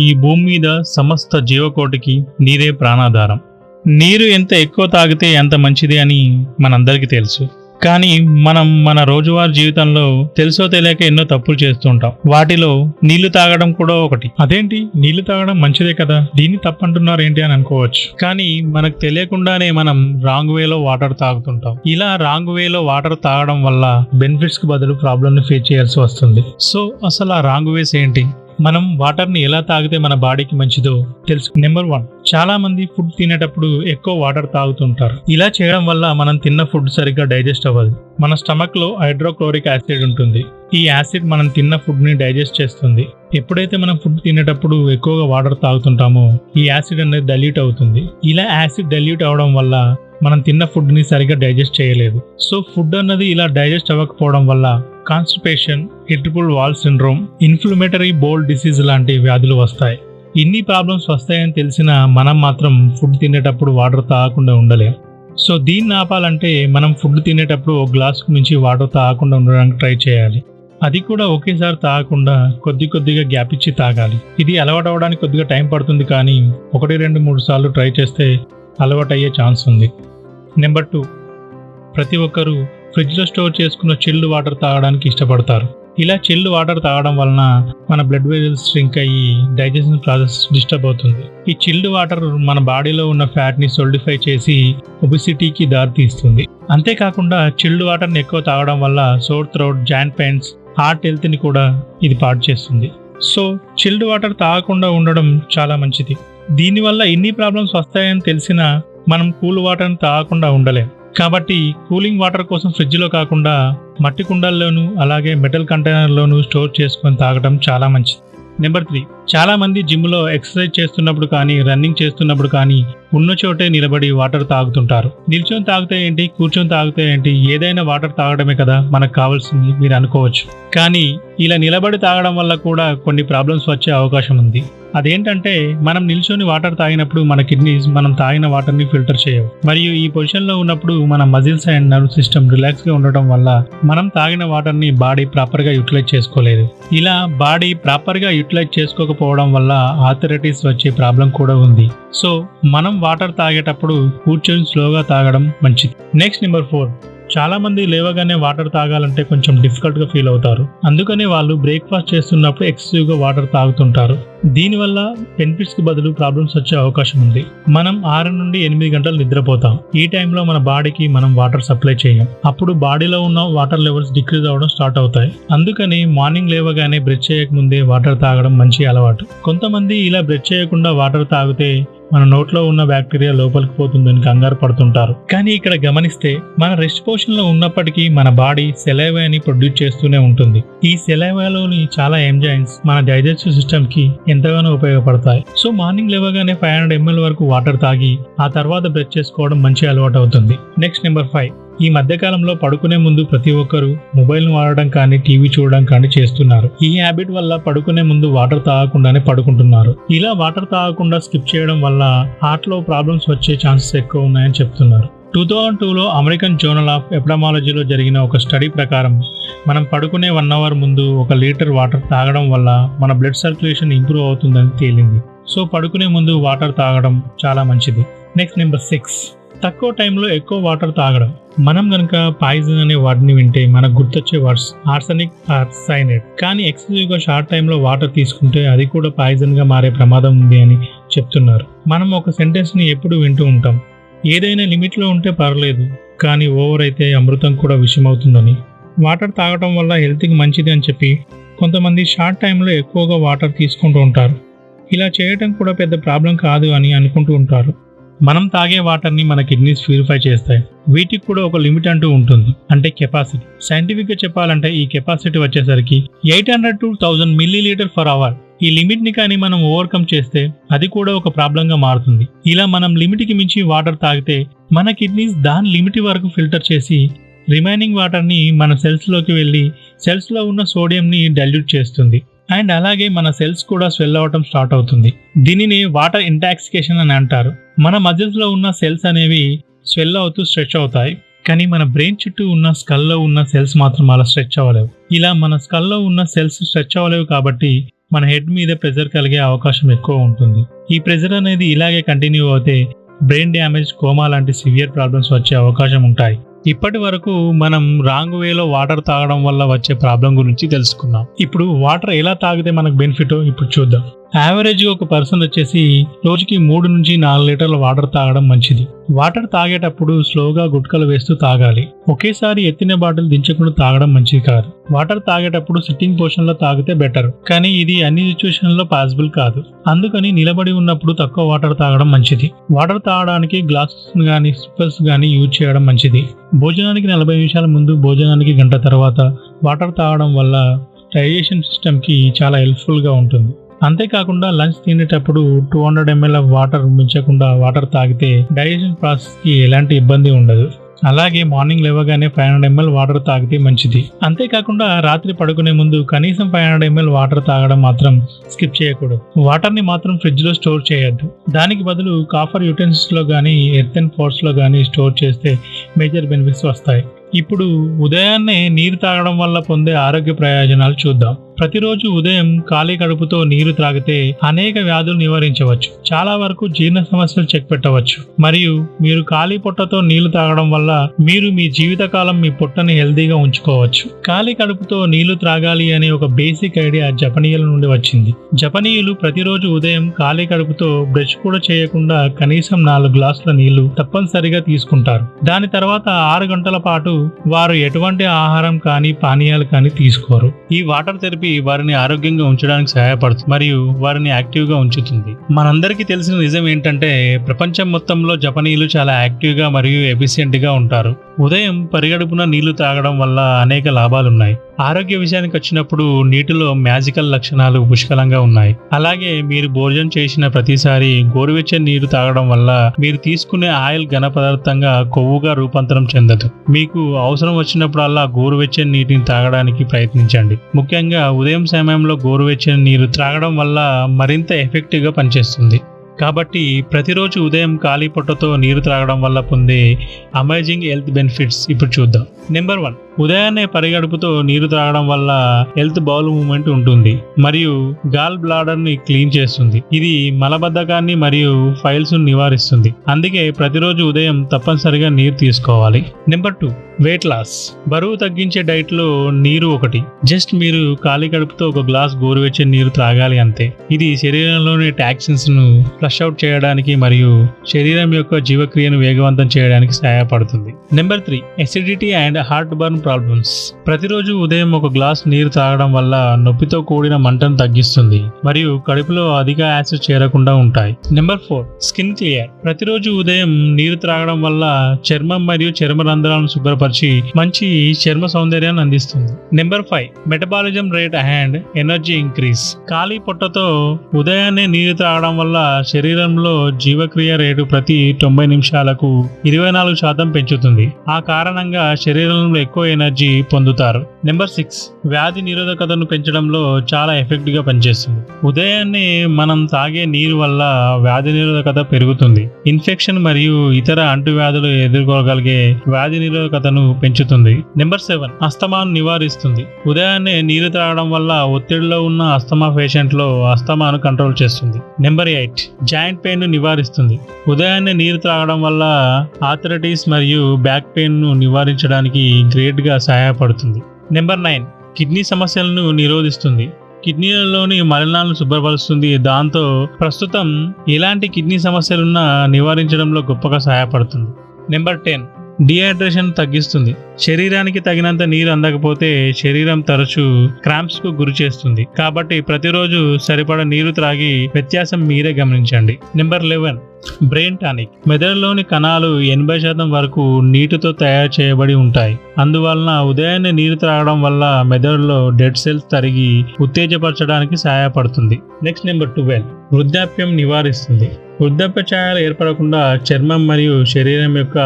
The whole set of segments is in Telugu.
ఈ భూమి మీద సమస్త జీవకోటికి నీరే ప్రాణాధారం. నీరు ఎంత ఎక్కువ తాగితే ఎంత మంచిది అని మనందరికీ తెలుసు. కానీ మనం మన రోజువారీ జీవితంలో తెలుసో తెలియక ఎన్నో తప్పులు చేస్తుంటాం. వాటిలో నీళ్లు తాగడం కూడా ఒకటి. అదేంటి, నీళ్లు తాగడం మంచిదే కదా, దీన్ని తప్పంటున్నారు ఏంటి అని అనుకోవచ్చు. కానీ మనకు తెలియకుండానే మనం రాంగ్ వేలో వాటర్ తాగుతుంటాం. ఇలా రాంగ్ వేలో వాటర్ తాగడం వల్ల బెనిఫిట్స్ కి బదులు ప్రాబ్లమ్ ని ఫేస్ చేయాల్సి వస్తుంది. సో అసలు ఆ రాంగ్ వేస్ ఏంటి, మనం వాటర్ ని ఎలా తాగితే మన బాడీకి మంచిదో తెలుసు. నెంబర్ 1, చాలా మంది ఫుడ్ తినేటప్పుడు ఎక్కువ వాటర్ తాగుతుంటారు. ఇలా చేయడం వల్ల మనం తిన్న ఫుడ్ సరిగ్గా డైజెస్ట్ అవ్వదు. మన స్టమక్ లో హైడ్రోక్లోరిక్ యాసిడ్ ఉంటుంది. ఈ యాసిడ్ మనం తిన్న ఫుడ్ ని డైజెస్ట్ చేస్తుంది. ఎప్పుడైతే మనం ఫుడ్ తినేటప్పుడు ఎక్కువగా వాటర్ తాగుతుంటామో ఈ యాసిడ్ అనేది డైల్యూట్ అవుతుంది. ఇలా యాసిడ్ డైల్యూట్ అవడం వల్ల మనం తిన్న ఫుడ్ ని సరిగ్గా డైజెస్ట్ చేయలేదు. సో ఫుడ్ అన్నది ఇలా డైజెస్ట్ అవ్వకపోవడం వల్ల constipation, irritable wall syndrome, inflammatory bowl disease లాంటి వ్యాధులు వస్తాయి. ఇన్ని ప్రాబ్లమ్స్ వస్తాయని తెలిసిన మనం మాత్రం ఫుడ్ తినేటప్పుడు వాటర్ తాగకుండా ఉండలేం. సో దీన్ని ఆపాలంటే మనం ఫుడ్ తినేటప్పుడు ఒక గ్లాసుకు మించి వాటర్ తాగకుండా ఉండడానికి ట్రై చేయాలి. అది కూడా ఒకేసారి తాగకుండా కొద్దిగా గ్యాప్ ఇచ్చి తాగాలి. ఇది అలవాటు అవ్వడానికి కొద్దిగా టైం పడుతుంది, కానీ 1, 2, 3 సార్లు ట్రై చేస్తే అలవాటు అయ్యే ఛాన్స్ ఉంది. నెంబర్ 2, ప్రతి ఒక్కరూ ఫ్రిడ్జ్లో స్టోర్ చేసుకున్న చిల్డ్ వాటర్ తాగడానికి ఇష్టపడతారు. ఇలా చిల్డ్ వాటర్ తాగడం వలన మన బ్లడ్ వెజల్స్ ష్రింక్ అయ్యి డైజెషన్ ప్రాసెస్ డిస్టర్బ్ అవుతుంది. ఈ చిల్డ్ వాటర్ మన బాడీలో ఉన్న ఫ్యాట్ ని సోలిడిఫై చేసి ఒబిసిటీకి దారి తీస్తుంది. అంతేకాకుండా చిల్డ్ వాటర్ని ఎక్కువ తాగడం వల్ల sore throat, joint pains, heart health ని కూడా ఇది పాడు చేస్తుంది. సో చిల్డ్ వాటర్ తాగకుండా ఉండడం చాలా మంచిది. దీనివల్ల ఇన్ని ప్రాబ్లమ్స్ వస్తాయని తెలిసినా మనం కూల్ వాటర్ని తాగకుండా ఉండలేం. కాబట్టి కూలింగ్ వాటర్ కోసం ఫ్రిడ్జ్లో కాకుండా మట్టి కుండల్లోనూ అలాగే మెటల్ కంటైనర్లోనూ స్టోర్ చేసుకొని తాగడం చాలా మంచిది. నెంబర్ 3, చాలా మంది జిమ్లో ఎక్సర్సైజ్ చేస్తున్నప్పుడు కానీ రన్నింగ్ చేస్తున్నప్పుడు కానీ ఉన్న చోటే నిలబడి వాటర్ తాగుతుంటారు. నిల్చొని తాగితే ఏంటి, కూర్చొని తాగితే ఏంటి, ఏదైనా వాటర్ తాగడమే కదా మనకు కావాల్సింది మీరు అనుకోవచ్చు. కానీ ఇలా నిలబడి తాగడం వల్ల కూడా కొన్ని ప్రాబ్లమ్స్ వచ్చే అవకాశం ఉంది. అదేంటంటే మనం నిల్చొని వాటర్ తాగినప్పుడు మన కిడ్నీస్ మనం తాగిన వాటర్ని ఫిల్టర్ చేయవు. మరియు ఈ పొజిషన్లో ఉన్నప్పుడు మన మజిల్స్ అండ్ నర్వ్ సిస్టమ్ రిలాక్స్గా ఉండటం వల్ల మనం తాగిన వాటర్ని బాడీ ప్రాపర్గా యూటిలైజ్ చేసుకోలేదు. ఇలా బాడీ ప్రాపర్గా యూటిలైజ్ చేసుకోకపోవడం వల్ల ఆర్థరైటిస్ వచ్చే ప్రాబ్లం కూడా ఉంది. సో మనం వాటర్ తాగేటప్పుడు కూర్చొని స్లోగా తాగడం మంచిది. నెక్స్ట్ నెంబర్ 4, చాలా మంది లేవగానే వాటర్ తాగాలంటే కొంచెం డిఫికల్ట్ గా ఫీల్ అవుతారు. అందుకనే వాళ్ళు బ్రేక్ఫాస్ట్ చేస్తున్నప్పుడు ఎక్సెసివ్ గా వాటర్ తాగుతుంటారు. దీనివల్ల బెనిఫిట్స్ కి బదులు ప్రాబ్లమ్స్ వచ్చే అవకాశం ఉంది. మనం 6 నుండి 8 గంటలు నిద్రపోతాం. ఈ టైంలో మన బాడీకి మనం వాటర్ సప్లై చేయం. అప్పుడు బాడీలో ఉన్న వాటర్ లెవెల్స్ డిక్రీజ్ అవ్వడం స్టార్ట్ అవుతాయి. అందుకని మార్నింగ్ లేవగానే బ్రష్ చేయక ముందే వాటర్ తాగడం మంచి అలవాటు. కొంతమంది ఇలా బ్రష్ చేయకుండా వాటర్ తాగితే మన నోట్లో ఉన్న బ్యాక్టీరియా లోపలికి పోతుందని కంగారు పడుతుంటారు. కానీ ఇక్కడ గమనిస్తే మన రెస్ట్ పొజిషన్ లో ఉన్నప్పటికీ మన బాడీ సెలైవాని ప్రొడ్యూస్ చేస్తూనే ఉంటుంది. ఈ సెలైవాలోని చాలా ఎంజైమ్స్ మన డైజెస్టివ్ సిస్టమ్ కి ఎంతగానో ఉపయోగపడతాయి. సో మార్నింగ్ లేవగానే 500 ml వరకు వాటర్ తాగి ఆ తర్వాత బ్రష్ చేసుకోవడం మంచి అలవాటు అవుతుంది. నెక్స్ట్ నెంబర్ 5, ఈ మధ్యకాలంలో పడుకునే ముందు ప్రతి ఒక్కరూ మొబైల్ వాడడం కానీ టీవీ చూడడం కానీ చేస్తున్నారు. ఈ హ్యాబిట్ వల్ల పడుకునే ముందు వాటర్ తాగకుండానే పడుకుంటున్నారు. ఇలా వాటర్ తాగకుండా స్కిప్ చేయడం వల్ల హార్ట్ లో ప్రాబ్లమ్స్ వచ్చే ఛాన్సెస్ ఎక్కువ ఉన్నాయని చెప్తున్నారు. 2002లో అమెరికన్ జర్నల్ ఆఫ్ ఎపిడెమాలజీలో జరిగిన ఒక స్టడీ ప్రకారం మనం పడుకునే 1 అవర్ ముందు 1 లీటర్ వాటర్ తాగడం వల్ల మన బ్లడ్ సర్క్యులేషన్ ఇంప్రూవ్ అవుతుందని తేలింది. సో పడుకునే ముందు వాటర్ తాగడం చాలా మంచిది. నెక్స్ట్ నెంబర్ 6, తక్కువ టైంలో ఎక్కువ వాటర్ తాగడం. మనం గనక పాయిజన్ అనే వర్డ్ని వింటే మనకు గుర్తొచ్చే వర్డ్స్ ఆర్సెనిక్ ఆర్ సైనైడ్. కానీ ఎక్సెసివ్గా షార్ట్ టైంలో వాటర్ తీసుకుంటే అది కూడా పాయిజన్ గా మారే ప్రమాదం ఉంది అని చెప్తున్నారు. మనం ఒక సెంటెన్స్ ని ఎప్పుడు వింటూ ఉంటాం, ఏదైనా లిమిట్లో ఉంటే పర్లేదు, కానీ ఓవర్ అయితే అమృతం కూడా విషయం అవుతుందని. వాటర్ తాగడం వల్ల హెల్త్కి మంచిది అని చెప్పి కొంతమంది షార్ట్ టైంలో ఎక్కువగా వాటర్ తీసుకుంటూ ఉంటారు. ఇలా చేయటం కూడా పెద్ద ప్రాబ్లం కాదు అని అనుకుంటూ ఉంటారు. మనం తాగే వాటర్ని మన కిడ్నీస్ ప్యూరిఫై చేస్తాయి. వీటికి కూడా ఒక లిమిట్ అంటూ ఉంటుంది, అంటే కెపాసిటీ. సైంటిఫిక్గా చెప్పాలంటే ఈ కెపాసిటీ వచ్చేసరికి 800 to 1000 ml/h. ఈ లిమిట్ ని కానీ మనం ఓవర్కమ్ చేస్తే అది కూడా ఒక ప్రాబ్లంగా మారుతుంది. ఇలా మనం లిమిట్ కి మించి వాటర్ తాగితే మన కిడ్నీస్ దాని లిమిట్ వరకు ఫిల్టర్ చేసి రిమైనింగ్ వాటర్ ని మన సెల్స్ లోకి వెళ్ళి సెల్స్ లో ఉన్న సోడియం ని డైల్యూట్ చేస్తుంది. అండ్ అలాగే మన సెల్స్ కూడా స్వెల్ అవటం స్టార్ట్ అవుతుంది. దీనిని వాటర్ ఇంటాక్సికేషన్ అని అంటారు. మన మజిల్స్ లో ఉన్న సెల్స్ అనేవి స్వెల్ అవుతూ స్ట్రెచ్ అవుతాయి. కానీ మన బ్రెయిన్ చుట్టూ ఉన్న స్కల్లో ఉన్న సెల్స్ మాత్రం అలా స్ట్రెచ్ అవ్వలేవు. ఇలా మన స్కల్లో ఉన్న సెల్స్ స్ట్రెచ్ అవ్వలేవు కాబట్టి మన హెడ్ మీద ప్రెజర్ కలిగే అవకాశం ఎక్కువ ఉంటుంది. ఈ ప్రెజర్ అనేది ఇలాగే కంటిన్యూ అవుతే బ్రెయిన్ డ్యామేజ్, కోమా లాంటి సివియర్ ప్రాబ్లమ్స్ వచ్చే అవకాశం ఉంటాయి. ఇప్పటి వరకు మనం రాంగ్ వేలో వాటర్ తాగడం వల్ల వచ్చే ప్రాబ్లం గురించి తెలుసుకున్నాం. ఇప్పుడు వాటర్ ఎలా తాగితే మనకు బెనిఫిట్ ఇప్పుడు చూద్దాం. యావరేజ్ ఒక పర్సన్ వచ్చేసి రోజుకి 3 నుంచి 4 లీటర్ల వాటర్ తాగడం మంచిది. వాటర్ తాగేటప్పుడు స్లోగా గుట్కలు వేస్తూ తాగాలి. ఒకేసారి ఎత్తిన బాటిల్ దించకుండా తాగడం మంచిది కాదు. వాటర్ తాగేటప్పుడు సిట్టింగ్ పొజిషన్ లో తాగితే బెటర్, కానీ ఇది అన్ని సిచ్యువేషన్ లో పాసిబుల్ కాదు. అందుకని నిలబడి ఉన్నప్పుడు తక్కువ వాటర్ తాగడం మంచిది. వాటర్ తాగడానికి గ్లాసెస్ గానీ సిప్పర్స్ గానీ యూజ్ చేయడం మంచిది. భోజనానికి 40 నిమిషాల ముందు, భోజనానికి గంట తర్వాత వాటర్ తాగడం వల్ల డైజెషన్ సిస్టమ్ కి చాలా హెల్ప్ఫుల్ గా ఉంటుంది. అంతేకాకుండా లంచ్ తినేటప్పుడు 200 ml ఆఫ్ వాటర్ మించకుండా వాటర్ తాగితే డైజెషన్ ప్రాసెస్ కి ఎలాంటి ఇబ్బంది ఉండదు. అలాగే మార్నింగ్ లేవగానే 500 ml వాటర్ తాగితే మంచిది. అంతేకాకుండా రాత్రి పడుకునే ముందు కనీసం 500 ml వాటర్ తాగడం మాత్రం స్కిప్ చేయకూడదు. వాటర్ ని మాత్రం ఫ్రిడ్జ్ లో స్టోర్ చేయొద్దు. దానికి బదులు కాపర్ యూటెన్సిల్స్ లో గానీ, ఎర్తెన్ పోట్స్ లో గానీ స్టోర్ చేస్తే మేజర్ బెనిఫిట్స్ వస్తాయి. ఇప్పుడు ఉదయాన్నే నీరు తాగడం వల్ల పొందే ఆరోగ్య ప్రయోజనాలు చూద్దాం. ప్రతిరోజు ఉదయం ఖాళీ కడుపుతో నీరు త్రాగితే అనేక వ్యాధులు నివారించవచ్చు. చాలా వరకు జీర్ణ సమస్యలు చెక్ పెట్టవచ్చు. మరియు మీరు ఖాళీ పొట్టతో నీళ్లు తాగడం వల్ల మీరు మీ జీవితకాలం మీ పొట్టని హెల్దీగా ఉంచుకోవచ్చు. ఖాళీ కడుపుతో నీళ్లు త్రాగాలి అనే ఒక బేసిక్ ఐడియా జపనీయుల నుండి వచ్చింది. జపనీయులు ప్రతిరోజు ఉదయం ఖాళీ కడుపుతో బ్రష్ కూడా చేయకుండా కనీసం 4 గ్లాసుల నీళ్లు తప్పనిసరిగా తీసుకుంటారు. దాని తర్వాత 6 గంటల పాటు వారు ఎటువంటి ఆహారం కానీ పానీయాలు కానీ తీసుకోరు. ఈ వాటర్ థెరపీ వారిని ఆరోగ్యంగా ఉంచడానికి సహాయపడుతుంది మరియు వారిని యాక్టివ్ గా ఉంచుతుంది. మనందరికీ తెలిసిన నిజం ఏంటంటే ప్రపంచం మొత్తంలో జపనీయులు చాలా యాక్టివ్ గా మరియు ఎఫిషియెంట్ గా ఉంటారు. ఉదయం పరిగడుపున నీళ్లు తాగడం వల్ల అనేక లాభాలున్నాయి. ఆరోగ్య విషయానికి వచ్చినప్పుడు నీటిలో మ్యాజికల్ లక్షణాలు పుష్కలంగా ఉన్నాయి. అలాగే మీరు భోజనం చేసిన ప్రతిసారి గోరువెచ్చని నీరు తాగడం వల్ల మీరు తీసుకునే ఆయిల్ ఘన పదార్థంగా కొవ్వుగా రూపాంతరం చెందదు. మీకు అవసరం వచ్చినప్పుడల్లా గోరువెచ్చని నీటిని తాగడానికి ప్రయత్నించండి. ముఖ్యంగా ఉదయం సమయంలో గోరువెచ్చని నీరు త్రాగడం వల్ల మరింత ఎఫెక్టివ్ గా పనిచేస్తుంది. కాబట్టి ప్రతిరోజు ఉదయం ఖాళీ పొట్టతో నీరు త్రాగడం వల్ల పొందే అమేజింగ్ హెల్త్ బెనిఫిట్స్ ఇప్పుడు చూద్దాం. నెంబర్ 1, ఉదయాన్నే పరిగడుపుతో నీరు త్రాగడం వల్ల హెల్త్ బౌల్ మూవ్మెంట్ ఉంటుంది మరియు గాల్ బ్లాడర్ ని క్లీన్ చేస్తుంది. ఇది మలబద్ధకాన్ని మరియు ఫైల్స్ నివారిస్తుంది. అందుకే ప్రతిరోజు ఉదయం తప్పనిసరిగా నీరు తీసుకోవాలి. Number 2, weight loss. బరువు తగ్గించే డైట్ లో నీరు ఒకటి. జస్ట్ మీరు ఖాళీ కడుపుతో ఒక గ్లాస్ గోరువెచ్చని నీరు త్రాగాలి అంతే. ఇది శరీరంలోని టాక్సిన్స్ ను ఫ్లష్ అవుట్ చేయడానికి మరియు శరీరం యొక్క జీవక్రియను వేగవంతం చేయడానికి సహాయపడుతుంది. Number 3, acidity and heart burn problems. ప్రతిరోజు ఉదయం ఒక గ్లాస్ నీరు తాగడం వల్ల నొప్పితో కూడిన మంటను తగ్గిస్తుంది మరియు కడుపులో అధిక యాసిడ్ చేరకుండా ఉంటాయి. Number 4, skin clear. ప్రతిరోజు ఉదయం నీరు త్రాగడం వల్ల చర్మం మరియు చర్మ రంధ్రాలను శుభ్రపరిచి మంచి చర్మ సౌందర్యాన్ని అందిస్తుంది. Number 5, metabolism rate and energy increase. ఖాళీ పొట్టతో ఉదయాన్నే నీరు త్రాగడం వల్ల శరీరంలో జీవక్రియ రేటు ప్రతి 90 నిమిషాలకు 24% పెంచుతుంది. ఆ కారణంగా శరీరంలో ఎక్కువ ఎనర్జీ పొందుతారు. నెంబర్ 6, వ్యాధి నిరోధకతను పెంచడంలో చాలా ఎఫెక్టివ్ గా పనిచేస్తుంది. ఉదయాన్నే మనం తాగే నీరు వల్ల వ్యాధి నిరోధకత పెరుగుతుంది. ఇన్ఫెక్షన్ మరియు ఇతర అంటువ్యాధులు ఎదుర్కోగలిగే వ్యాధి నిరోధకతను పెంచుతుంది. నెంబర్ 7, అస్తమాను నివారిస్తుంది. ఉదయాన్నే నీరు త్రాగడం వల్ల ఒత్తిడిలో ఉన్న అస్తమా పేషెంట్ లో అస్తమాను కంట్రోల్ చేస్తుంది. నెంబర్ 8, జాయింట్ పెయిన్ ను నివారిస్తుంది. ఉదయాన్నే నీరు త్రాగడం వల్ల ఆర్థరైటిస్ మరియు బ్యాక్ పెయిన్ ను నివారించడానికి గ్రేట్ గా సహాయపడుతుంది. నెంబర్ 9, కిడ్నీ సమస్యలను నిరోధిస్తుంది. కిడ్నీలలోని మలినాలను శుభ్రపరుస్తుంది. దాంతో ప్రస్తుతం ఎలాంటి కిడ్నీ సమస్యలున్నా నివారించడంలో గొప్పగా సహాయపడుతుంది. నెంబర్ 10, డిహైడ్రేషన్ తగ్గిస్తుంది. శరీరానికి తగినంత నీరు అందకపోతే శరీరం తరచూ క్రాంప్స్ కు గురి చేస్తుంది. కాబట్టి ప్రతిరోజు సరిపడా నీరు త్రాగి వ్యత్యాసం మీరే గమనించండి. Number 11, brain tonic. మెదడులోని కణాలు 80% వరకు నీటితో తయారు చేయబడి ఉంటాయి. అందువలన ఉదయాన్నే నీరు త్రాగడం వల్ల మెదడులో డెడ్ సెల్స్ తరిగి ఉత్తేజపరచడానికి సహాయపడుతుంది. నెక్స్ట్ నెంబర్ 12, వృద్ధాప్యం నివారిస్తుంది. వృద్ధాప్య ఛాయలు ఏర్పడకుండా చర్మం మరియు శరీరం యొక్క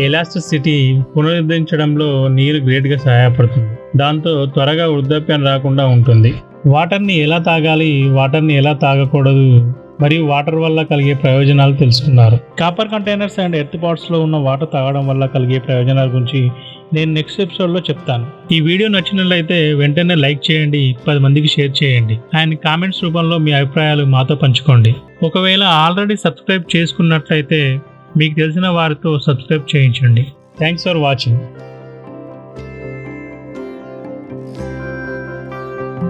ఎలాస్టిసిటీ పునరుద్ధరించడంలో నీరు గ్రేట్ గా సహాయపడుతుంది. దాంతో త్వరగా వృద్ధాప్యం రాకుండా ఉంటుంది. వాటర్ని ఎలా తాగాలి, వాటర్ని ఎలా తాగకూడదు మరియు వాటర్ వల్ల కలిగే ప్రయోజనాలు తెలుసుకున్నారు. కాపర్ కంటైనర్స్ అండ్ ఎర్త్ పాట్స్లో ఉన్న వాటర్ తాగడం వల్ల కలిగే ప్రయోజనాల గురించి నేను నెక్స్ట్ ఎపిసోడ్లో చెప్తాను. ఈ వీడియో నచ్చినట్లయితే వెంటనే లైక్ చేయండి, 10 మందికి షేర్ చేయండి అండ్ కామెంట్స్ రూపంలో మీ అభిప్రాయాలు మాతో పంచుకోండి. ఒకవేళ ఆల్రెడీ సబ్స్క్రైబ్ చేసుకున్నట్లయితే మీకు తెలిసిన వారితో సబ్స్క్రైబ్ చేయించండి. Thanks for watching.